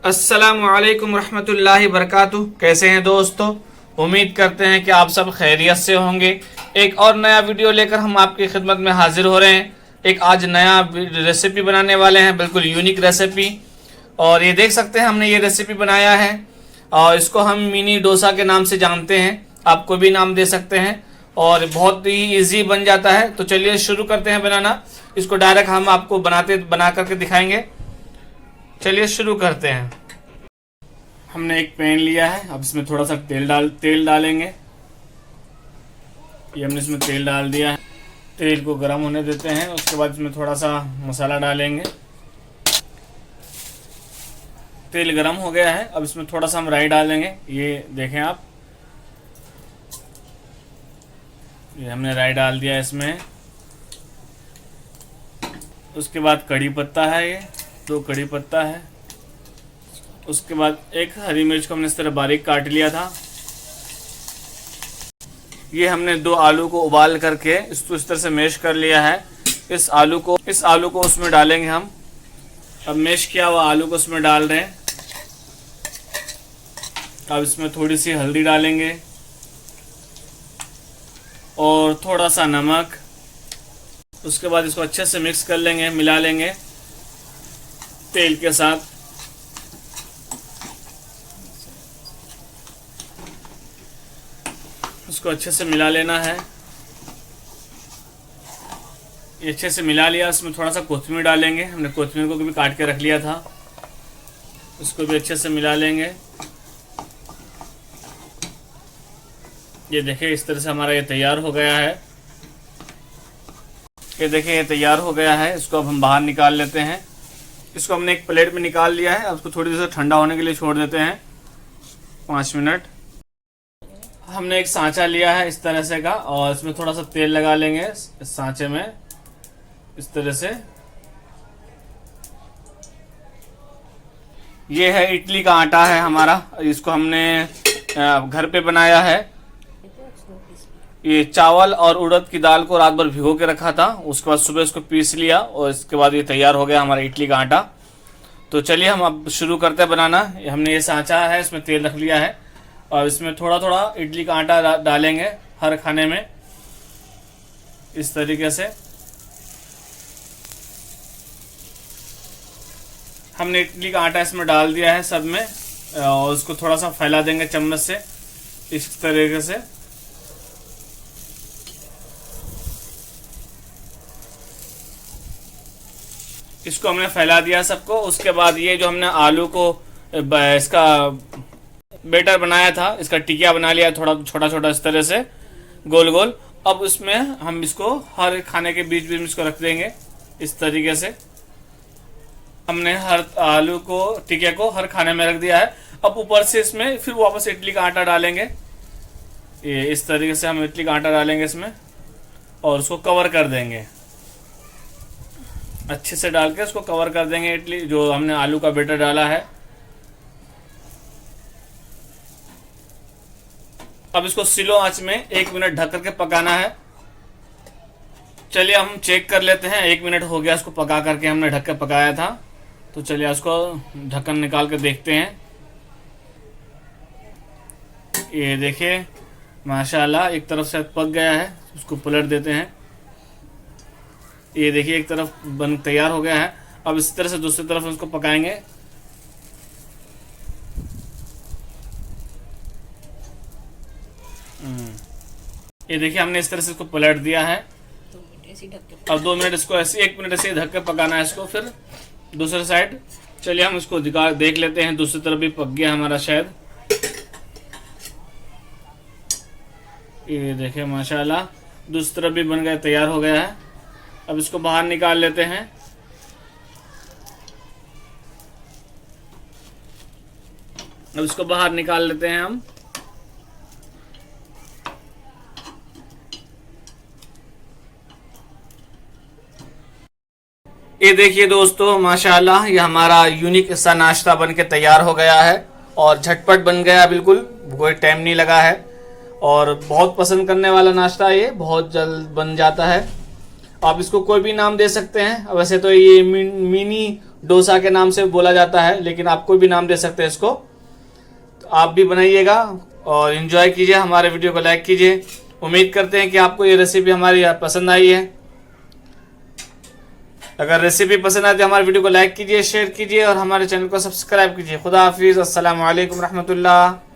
अस्सलामुअलैकुम रहमतुल्लाहि बरकातुहू। कैसे हैं दोस्तों? उम्मीद करते हैं कि आप सब खैरियत से होंगे। एक और नया वीडियो लेकर हम आपकी खिदमत में हाजिर हो रहे हैं। एक आज नया रेसिपी बनाने वाले हैं, बिल्कुल यूनिक रेसिपी। और ये देख सकते हैं हमने ये रेसिपी बनाया है और इसको हम मिनी डोसा के नाम से जानते हैं। आप कोई भी नाम दे सकते हैं और बहुत ही इजी बन जाता है। तो चलिए शुरू करते हैं बनाना। इसको डायरेक्ट हम आपको बना करके दिखाएंगे। चलिए शुरू करते हैं। हमने एक पैन लिया है, अब इसमें थोड़ा सा तेल डालेंगे। ये हमने इसमें तेल डाल दिया है। तेल को गर्म होने देते हैं। उसके बाद इसमें थोड़ा सा मसाला डालेंगे। तेल गर्म हो गया है, अब इसमें थोड़ा सा हम राई डालेंगे। ये देखें आप, ये हमने राई डाल दिया इसमें। उसके बाद कड़ी पत्ता है, ये 2 कड़ी पत्ता है। उसके बाद एक हरी मिर्च को हमने इस तरह बारीक काट लिया था। ये हमने 2 आलू को उबाल करके इसको इस तरह से मैश कर लिया है। इस आलू को उसमें डालेंगे हम। अब मैश किया हुआ आलू को उसमें डाल रहे हैं। अब इसमें थोड़ी सी हल्दी डालेंगे और थोड़ा सा नमक। उसके बाद इसको अच्छे से मिक्स कर लेंगे, मिला लेंगे तेल के साथ। उसको अच्छे से मिला लेना है। ये अच्छे से मिला लिया। इसमें थोड़ा सा कोथिमीर डालेंगे। हमने कोथिमीर को भी काट के रख लिया था। उसको भी अच्छे से मिला लेंगे। ये देखिए इस तरह से हमारा ये तैयार हो गया है। ये देखिए ये तैयार हो गया है। इसको अब हम बाहर निकाल लेते हैं। इसको हमने एक प्लेट में निकाल लिया है। अब उसको थोड़ी देर ठंडा होने के लिए छोड़ देते हैं 5 मिनट। हमने एक सांचा लिया है इस तरह से का और इसमें थोड़ा सा तेल लगा लेंगे इस सांचे में इस तरह से। ये है इडली का आटा है हमारा। इसको हमने घर पे बनाया है। ये चावल और उड़द की दाल को रात भर भिगो के रखा था। उसके बाद सुबह इसको पीस लिया और इसके बाद ये तैयार हो गया हमारा इडली का आटा। तो चलिए हम अब शुरू करते हैं बनाना। हमने ये सांचा है, इसमें तेल रख लिया है और इसमें थोड़ा थोड़ा इडली का आटा डालेंगे हर खाने में इस तरीके से। हमने इडली का आटा इसमें डाल दिया है सब में और उसको थोड़ा सा फैला देंगे चम्मच से इस तरीके से। इसको हमने फैला दिया सबको। उसके बाद ये जो हमने आलू को इसका बेटर बनाया था, इसका टिकिया बना लिया थोड़ा छोटा छोटा इस तरह से गोल गोल। अब इसमें हम इसको हर खाने के बीच बीच में इसको रख देंगे इस तरीके से। हमने हर आलू को टिकिया को हर खाने में रख दिया है। अब ऊपर से इसमें फिर वापस इडली का आटा डालेंगे। ये इस तरीके से हम इडली का आटा डालेंगे इसमें और उसको कवर कर देंगे। अच्छे से डाल के उसको कवर कर देंगे इडली जो हमने आलू का बेटर डाला है। अब इसको स्लो आंच में 1 मिनट ढक करके पकाना है। चलिए हम चेक कर लेते हैं। 1 मिनट हो गया इसको पका करके, हमने ढक कर पकाया था। तो चलिए उसको ढक्कन निकाल के देखते हैं। ये देखिए माशाल्लाह एक तरफ से पक गया है। उसको पलट देते हैं। ये देखिए एक तरफ बन तैयार हो गया है। अब इस तरह से दूसरी तरफ उसको पकाएंगे। ये देखिए हमने इस तरह से इसको पलट दिया है। अब 2 मिनट इसको ऐसे 1 मिनट ऐसे ढक के पकाना है इसको। फिर दूसरी साइड चलिए हम इसको देख लेते हैं। दूसरी तरफ भी पक गया हमारा शायद। ये देखिए माशाल्लाह दूसरी तरफ भी बन गया, तैयार हो गया है। अब इसको बाहर निकाल लेते हैं। अब इसको बाहर निकाल लेते हैं हम। ये देखिए दोस्तों माशाल्लाह ये हमारा यूनिक सा नाश्ता बनके तैयार हो गया है और झटपट बन गया, बिल्कुल कोई टाइम नहीं लगा है और बहुत पसंद करने वाला नाश्ता। ये बहुत जल्द बन जाता है। आप इसको कोई भी नाम दे सकते हैं। वैसे तो ये मिनी डोसा के नाम से बोला जाता है, लेकिन आप कोई भी नाम दे सकते हैं इसको। तो आप भी बनाइएगा और इन्जॉय कीजिए, हमारे वीडियो को लाइक कीजिए। उम्मीद करते हैं कि आपको ये रेसिपी हमारी पसंद आई है। अगर रेसिपी पसंद आए तो हमारे वीडियो को लाइक कीजिए, शेयर कीजिए और हमारे चैनल को सब्सक्राइब कीजिए। खुदा हाफिज़। अस्सलामु अलैकुम रहमतुल्लाह।